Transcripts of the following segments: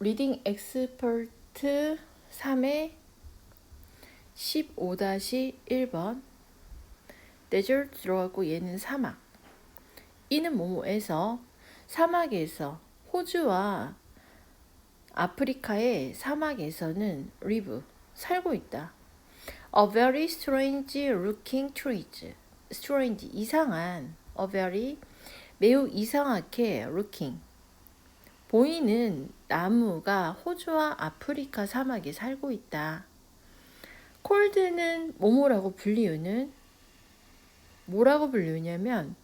리딩 엑스퍼트 3의 15-1번 데저트 들어가고 얘는 사막. 이는 뭐뭐에서 사막에서 호주와 아프리카의 사막에서는 live 살고 있다. A very strange looking trees. strange 이상한 a very 매우 이상하게 looking 보이는 나무가 호주와 아프리카 사막에 살고 있다. 콜드는 뭐뭐라고 불리우는 뭐라고 불리우냐면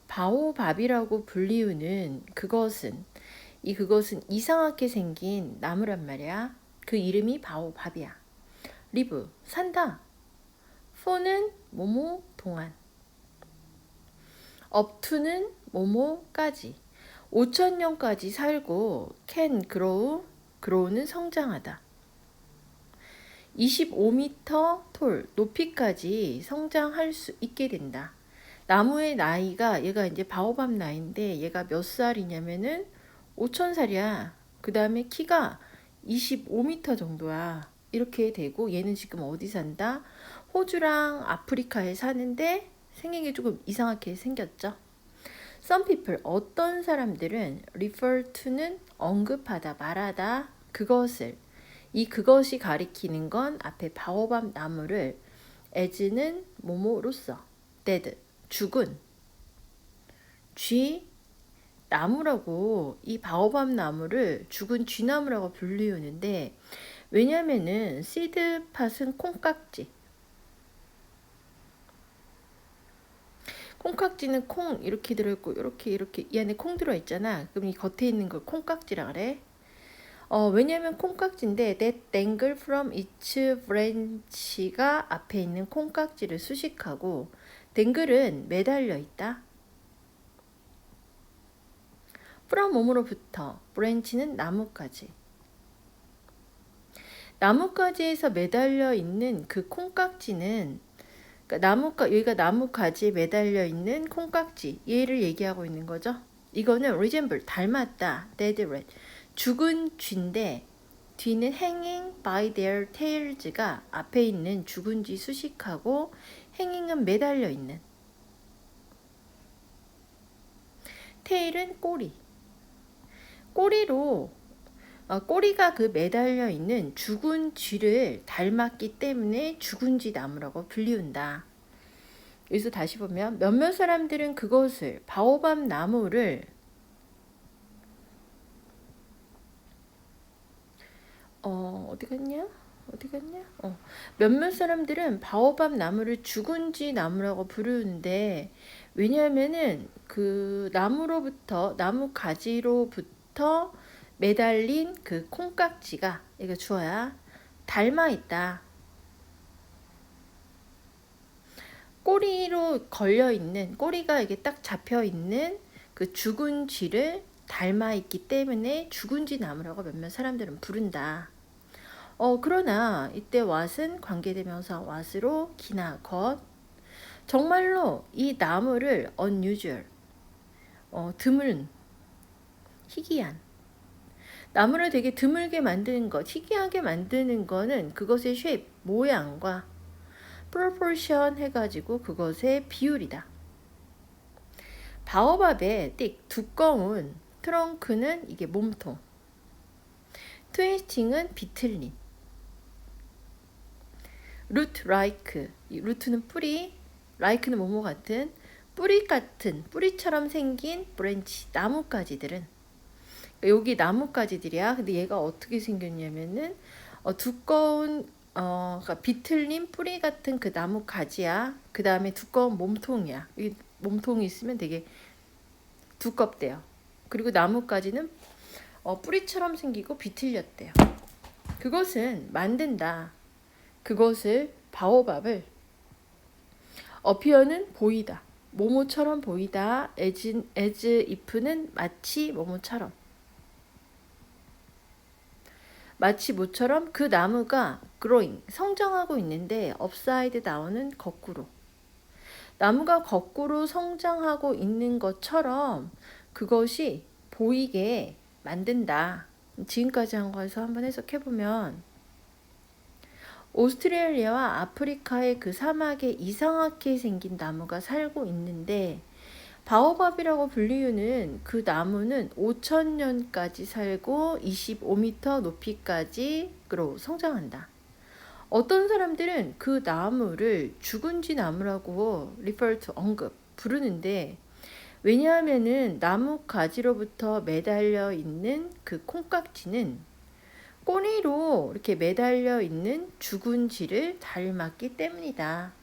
바오밥이라고 불리우는 그것은 그것은 이상하게 생긴 나무란 말이야. 그 이름이 바오밥이야. 리브 산다. 포는 뭐뭐 동안. 업투는 뭐뭐까지. 5,000년까지 살고 can grow는 성장하다. 25m 톨 높이까지 성장할 수 있게 된다. 나무의 나이가 얘가 이제 바오밥 나이인데 얘가 몇 살이냐면은 5,000살이야. 그 다음에 키가 25m 정도야. 이렇게 되고 얘는 지금 어디 산다? 호주랑 아프리카에 사는데 생긴 게 조금 이상하게 생겼죠. Some people 어떤 사람들은 refer to는 언급하다 말하다 그것을 그것이 가리키는 건 앞에 바오밥 나무를 as는 뭐뭐로서 dead 죽은 쥐 나무라고 이 바오밥 나무를 죽은 쥐나무라고 불리우는데 왜냐면은 씨드팥은 콩깍지는 콩 이렇게 들어있고 이렇게 이 안에 콩 들어있잖아. 그럼 이 겉에 있는 걸 콩깍지라 그래. 왜냐면 콩깍지인데 that dangle from its branch가 앞에 있는 콩깍지를 수식하고 dangle은 매달려 있다. from 몸으로부터 branch는 나뭇가지. 나뭇가지에서 매달려 있는 그 콩깍지는 그러니까 여기가 나뭇가지에 매달려 있는 콩깍지 얘를 얘기하고 있는 거죠. 이거는 resemble 닮았다. dead rat 죽은 쥐인데 뒤는 hanging by their tails가 앞에 있는 죽은 쥐 수식하고 hanging은 매달려 있는 tail은 꼬리가 그 매달려 있는 죽은 쥐를 닮았기 때문에 죽은 쥐 나무라고 불리운다. 여기서 다시 보면 몇몇 사람들은 그것을 바오밥 나무를 어디 갔냐? 몇몇 사람들은 바오밥 나무를 죽은 쥐 나무라고 부르는데 왜냐하면은 그 나무 가지로부터 매달린 그 콩깍지가 이거 주어야 닮아 있다. 꼬리로 걸려 있는 꼬리가 이게 딱 잡혀 있는 그 죽은 쥐를 닮아 있기 때문에 죽은 쥐 나무라고 몇몇 사람들은 부른다. 그러나 이때 what은 관계대명사 what으로 기나 것 정말로 이 나무를 unusual 드문 희귀한 나무를 되게 드물게 만드는 것 희귀하게 만드는 거는 그것의 shape 모양과 proportion 해가지고 그것의 비율이다. 바오밥의 두꺼운 트렁크는 이게 몸통 트위스팅은 비틀림 root like 루트는 뿌리 like는 뭐뭐 같은 뿌리처럼 생긴 브랜치 나뭇가지들은 여기 나뭇가지들이야. 근데 얘가 어떻게 생겼냐면은 두꺼운 그러니까 비틀린 뿌리 같은 그 나뭇가지야. 그 다음에 두꺼운 몸통이야. 이 몸통이 있으면 되게 두껍대요. 그리고 나뭇가지는 뿌리처럼 생기고 비틀렸대요. 그것은 만든다. 그것을 바오밥을 appear는 보이다. 모모처럼 보이다. as if는 마치 모모처럼. 마치 모처럼 그 나무가 growing 성장하고 있는데 upside down은 거꾸로. 나무가 거꾸로 성장하고 있는 것처럼 그것이 보이게 만든다. 지금까지 한 거에서 한번 해석해보면 오스트레일리아와 아프리카의 그 사막에 이상하게 생긴 나무가 살고 있는데 바오밥이라고 불리우는 그 나무는 5,000년까지 살고 25m 높이까지 성장한다. 어떤 사람들은 그 나무를 죽은지 나무라고 refer to 부르는데 왜냐하면은 나무 가지로부터 매달려 있는 그 콩깍지는 꼬리로 이렇게 매달려 있는 죽은지를 닮았기 때문이다.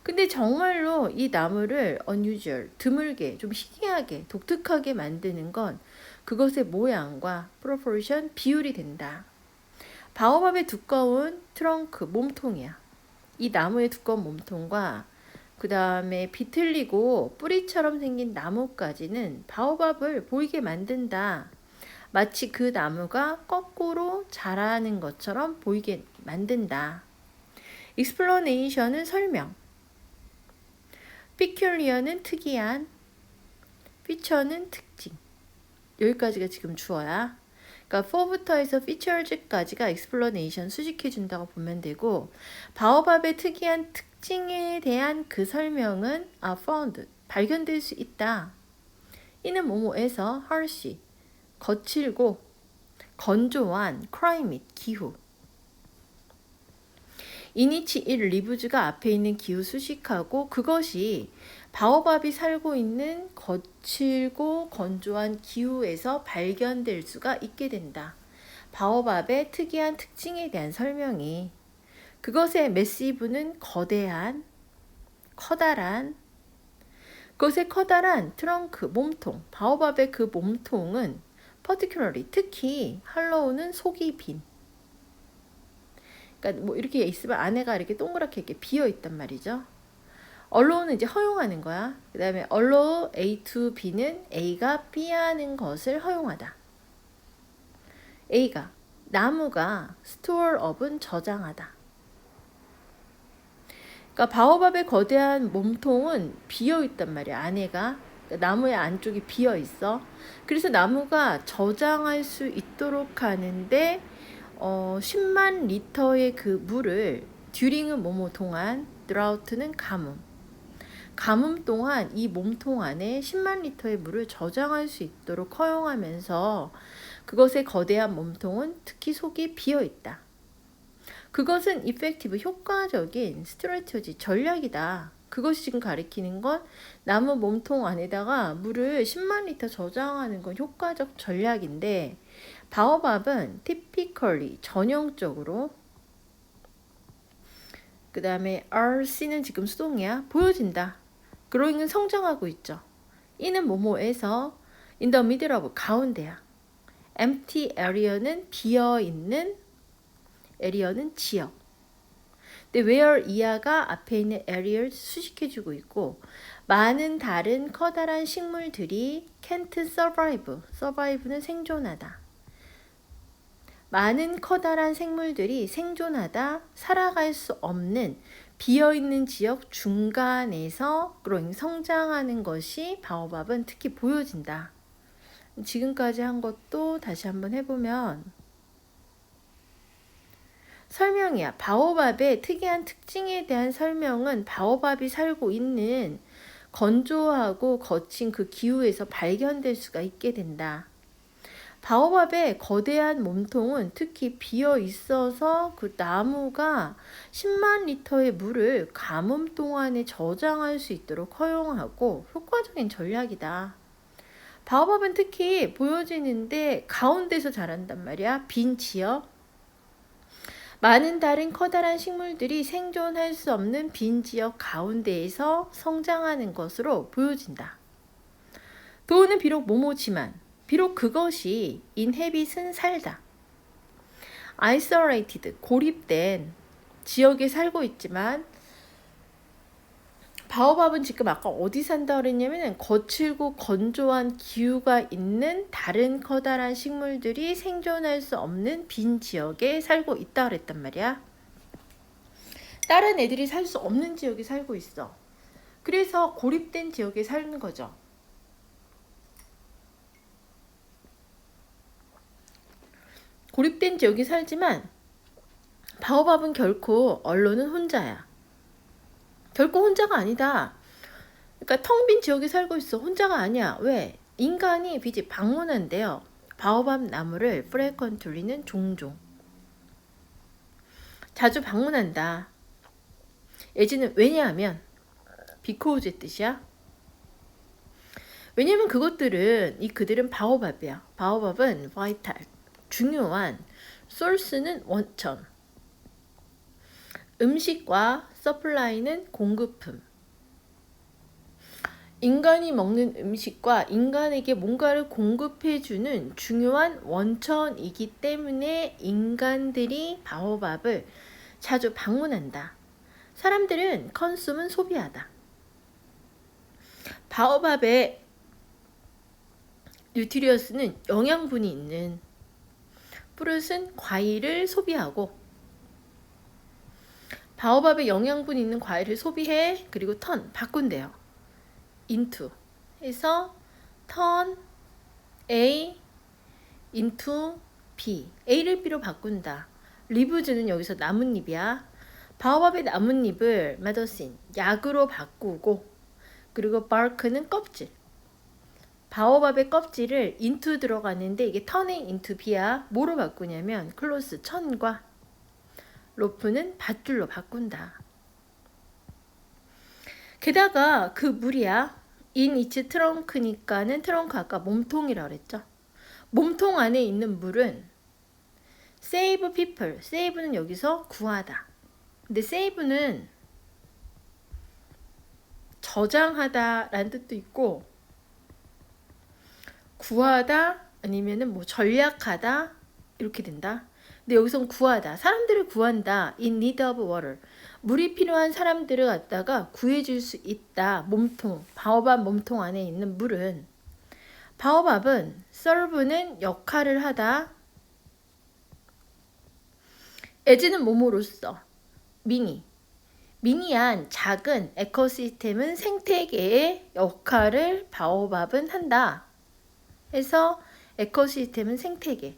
근데 정말로 이 나무를 unusual, 드물게, 좀 희귀하게, 독특하게 만드는 건 그것의 모양과 proportion, 비율이 된다. 바오밥의 두꺼운 트렁크, 몸통이야. 이 나무의 두꺼운 몸통과 그 다음에 비틀리고 뿌리처럼 생긴 나뭇가지는 바오밥을 보이게 만든다. 마치 그 나무가 거꾸로 자라는 것처럼 보이게 만든다. explanation은 설명, peculiar는 특이한, feature는 특징. 여기까지가 지금 주어야. 그러니까 for부터 해서 features까지가 explanation 수식해 준다고 보면 되고 바오밥의 특이한 특징에 대한 그 설명은 found 발견될 수 있다. 이는 뭐뭐에서 harsh 거칠고 건조한 climate 기후. 이니치 1 리브즈가 앞에 있는 기후 수식하고 그것이 바오밥이 살고 있는 거칠고 건조한 기후에서 발견될 수가 있게 된다. 바오밥의 특이한 특징에 대한 설명이 그것의 매시브는 거대한, 커다란, 그것의 커다란 트렁크, 몸통, 바오밥의 그 몸통은 particularly, 특히 할로우는 속이 빈. 그러니까 뭐 이렇게 있으면 안에가 이렇게 동그랗게 이렇게 비어 있단 말이죠. allow는 이제 허용하는 거야. 그 다음에 allow A to B는 A가 B 하는 것을 허용하다. A가 나무가 store up은 저장하다. 그러니까 바오밥의 거대한 몸통은 비어 있단 말이야. 안에가 그러니까 나무의 안쪽이 비어 있어. 그래서 나무가 저장할 수 있도록 하는데 10만 리터의 그 물을 during은 뭐뭐 동안, drought는 가뭄 동안 이 몸통 안에 10만 리터의 물을 저장할 수 있도록 허용하면서 그것의 거대한 몸통은 특히 속이 비어 있다. 그것은 effective, 효과적인 스트래티지, 전략이다. 그것이 지금 가리키는 건 나무 몸통 안에다가 물을 10만 리터 저장하는 건 효과적 전략인데 바오밥은 typically, 전형적으로 그 다음에 RC는 지금 수동이야. 보여진다. growing은 성장하고 있죠. 이는 뭐뭐에서 in the middle of, 가운데야. empty area는 비어있는, area는 지역. 근데 where 이하가 앞에 있는 area를 수식해주고 있고 많은 다른 커다란 식물들이 can't survive는 생존하다. 많은 커다란 생물들이 생존하다, 살아갈 수 없는 비어있는 지역 중간에서 growing, 성장하는 것이 바오밥은 특히 보여진다. 지금까지 한 것도 다시 한번 해보면 설명이야. 바오밥의 특이한 특징에 대한 설명은 바오밥이 살고 있는 건조하고 거친 그 기후에서 발견될 수가 있게 된다. 바오밥의 거대한 몸통은 특히 비어 있어서 그 나무가 10만 리터의 물을 가뭄 동안에 저장할 수 있도록 허용하고 효과적인 전략이다. 바오밥은 특히 보여지는데 가운데서 자란단 말이야. 빈 지역. 많은 다른 커다란 식물들이 생존할 수 없는 빈 지역 가운데에서 성장하는 것으로 보여진다. 도우는 비록 모모지만 비록 그것이 inhabit은 살다. isolated, 고립된 지역에 살고 있지만 바오밥은 지금 아까 어디 산다 그랬냐면 거칠고 건조한 기후가 있는 다른 커다란 식물들이 생존할 수 없는 빈 지역에 살고 있다 그랬단 말이야. 다른 애들이 살 수 없는 지역에 살고 있어. 그래서 고립된 지역에 사는 거죠. 고립된 지역에 살지만 바오밥은 결코 언론은 혼자야. 결코 혼자가 아니다. 그러니까 텅 빈 지역에 살고 있어. 혼자가 아니야. 왜? 인간이 비지 방문한대요. 바오밥 나무를 프레컨툴리는 종종 자주 방문한다. 예지는 왜냐하면 비코우즈의 뜻이야. 왜냐면 그들은 바오밥이야. 바오밥은 바이탈, 중요한, 소스는 원천, 음식과 서플라이는 공급품. 인간이 먹는 음식과 인간에게 뭔가를 공급해주는 중요한 원천이기 때문에 인간들이 바오밥을 자주 방문한다. 사람들은 컨숨은 소비하다. 바오밥의 뉴트리어스는 영양분이 있는 프루트는 과일을 소비하고 바오밥에 영양분 있는 과일을 소비해. 그리고 바꾼대요. into 해서 turn A into B. A를 B로 바꾼다. 리브즈는 여기서 나뭇잎이야. 바오밥의 나뭇잎을 메디신, 약으로 바꾸고 그리고 bark는 껍질. 바오밥의 껍질을 into 들어가는데 이게 turning into B야. 뭐로 바꾸냐면 close, 천과 로프는 밧줄로 바꾼다. 게다가 그 물이야. in its trunk니까는 트렁크 아까 몸통이라고 그랬죠. 몸통 안에 있는 물은 save people. save는 여기서 구하다. 근데 save는 저장하다 라는 뜻도 있고 구하다 아니면은 뭐 전략하다 이렇게 된다. 근데 여기선 구하다. 사람들을 구한다. in need of water. 물이 필요한 사람들을 갖다가 구해줄 수 있다. 몸통, 바오밥 몸통 안에 있는 물은 바오밥은 serve는 역할을 하다. as는 뭐뭐로써 미니한 작은 에코시스템은 생태계의 역할을 바오밥은 한다. 해서 에코시스템은 생태계.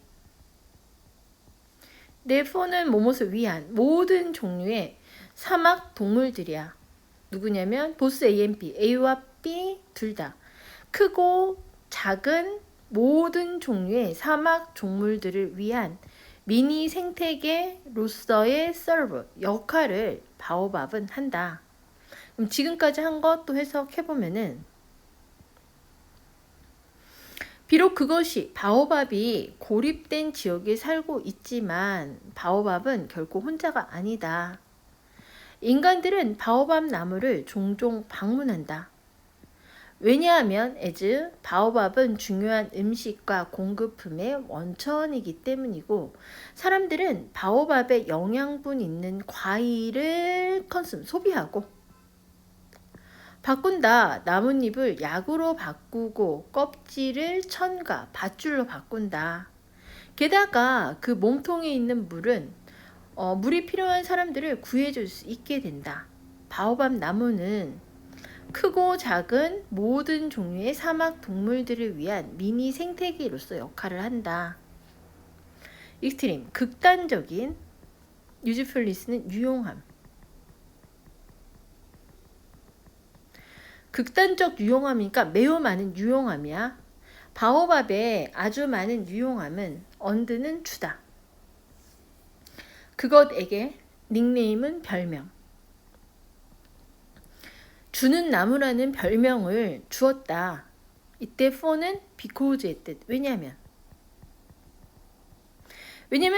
네포는 뭐뭇을 위한 모든 종류의 사막 동물들이야. 누구냐면 보스 AMP, A와 B 둘 다. 크고 작은 모든 종류의 사막 동물들을 위한 미니 생태계로서의 서브 역할을 바오밥은 한다. 그럼 지금까지 한 것 또 해석해보면은 비록 그것이 바오밥이 고립된 지역에 살고 있지만 바오밥은 결코 혼자가 아니다. 인간들은 바오밥 나무를 종종 방문한다. 왜냐하면 바오밥은 중요한 음식과 공급품의 원천이기 때문이고 사람들은 바오밥에 영양분 있는 과일을 소비하고 바꾼다. 나뭇잎을 약으로 바꾸고 껍질을 천과 밧줄로 바꾼다. 게다가 그 몸통에 있는 물은 물이 필요한 사람들을 구해줄 수 있게 된다. 바오밥 나무는 크고 작은 모든 종류의 사막 동물들을 위한 미니 생태계로서 역할을 한다. 익스트림, 극단적인. 유즈풀리스는 유용함. 극단적 유용함이니까 매우 많은 유용함이야. 바오밥의 아주 많은 유용함은 언드는 주다. 그것에게 닉네임은 별명. 주는 나무라는 별명을 주었다. 이때 for는 because의 뜻. 왜냐면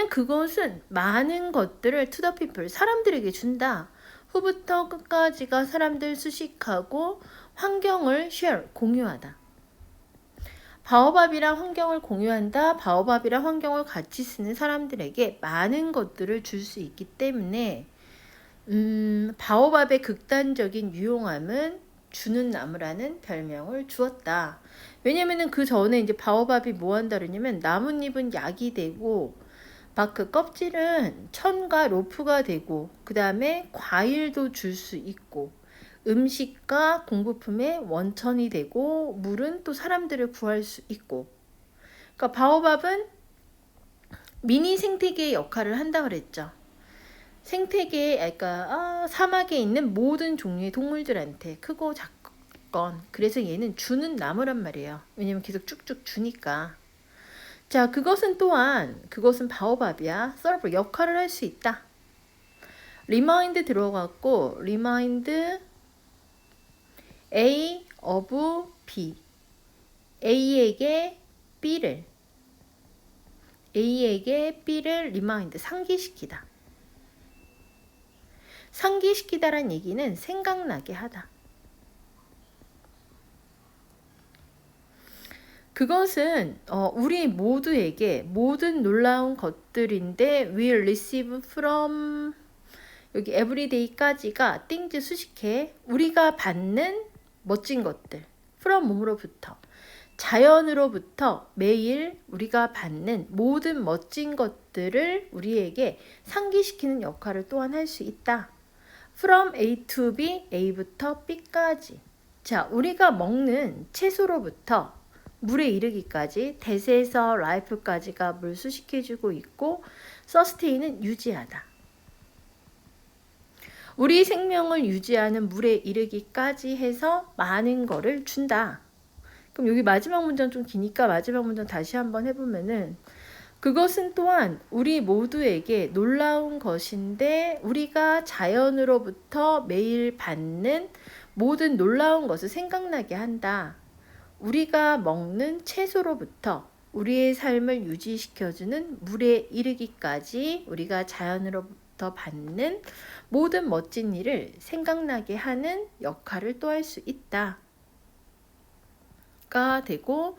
그것은 많은 것들을 to the people, 사람들에게 준다. 후부터 끝까지가 사람들 수식하고 환경을 share, 공유하다. 바오밥이랑 환경을 공유한다. 바오밥이랑 환경을 같이 쓰는 사람들에게 많은 것들을 줄 수 있기 때문에 바오밥의 극단적인 유용함은 주는 나무라는 별명을 주었다. 왜냐면은 그 전에 이제 바오밥이 뭐 한다 그러냐면 나뭇잎은 약이 되고 바크 껍질은 천과 로프가 되고 그 다음에 과일도 줄 수 있고 음식과 공부품의 원천이 되고 물은 또 사람들을 구할 수 있고 그러니까 바오밥은 미니 생태계의 역할을 한다 그랬죠. 생태계, 그러니까 사막에 있는 모든 종류의 동물들한테 크고 작건, 그래서 얘는 주는 나무란 말이에요. 왜냐면 계속 쭉쭉 주니까. 자, 그것은 바오밥이야. 서브 역할을 할 수 있다. 리마인드 들어갔고, 리마인드 A of B. A에게 B를 리마인드 상기시키다. 상기시키다란 얘기는 생각나게 하다. 그것은 우리 모두에게 모든 놀라운 것들인데 will receive from 여기 everyday까지가 things 수식해. 우리가 받는 멋진 것들. from 몸으로부터 자연으로부터 매일 우리가 받는 모든 멋진 것들을 우리에게 상기시키는 역할을 또한 할 수 있다. From A to B, A부터 B까지. 자, 우리가 먹는 채소로부터 물에 이르기까지 대세에서 라이프까지가 물 수식해주고 있고 서스테인은 유지하다. 우리 생명을 유지하는 물에 이르기까지 해서 많은 거를 준다. 그럼 여기 마지막 문장 좀 기니까 마지막 문장 다시 한번 해보면은 그것은 또한 우리 모두에게 놀라운 것인데 우리가 자연으로부터 매일 받는 모든 놀라운 것을 생각나게 한다. 우리가 먹는 채소로부터 우리의 삶을 유지시켜주는 물에 이르기까지 우리가 자연으로부터 받는 모든 멋진 일을 생각나게 하는 역할을 또 할 수 있다. 가 되고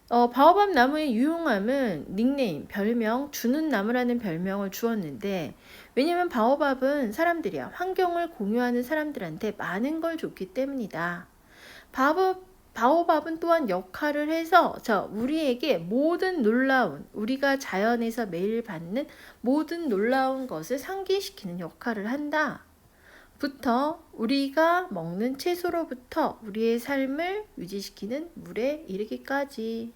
바오밥 나무의 유용함은 닉네임, 별명, 주는 나무라는 별명을 주었는데 왜냐면 바오밥은 사람들이야 환경을 공유하는 사람들한테 많은 걸 줬기 때문이다. 바오밥은 또한 역할을 해서 우리에게 모든 놀라운 우리가 자연에서 매일 받는 모든 놀라운 것을 상기시키는 역할을 한다. 부터 우리가 먹는 채소로부터 우리의 삶을 유지시키는 물에 이르기까지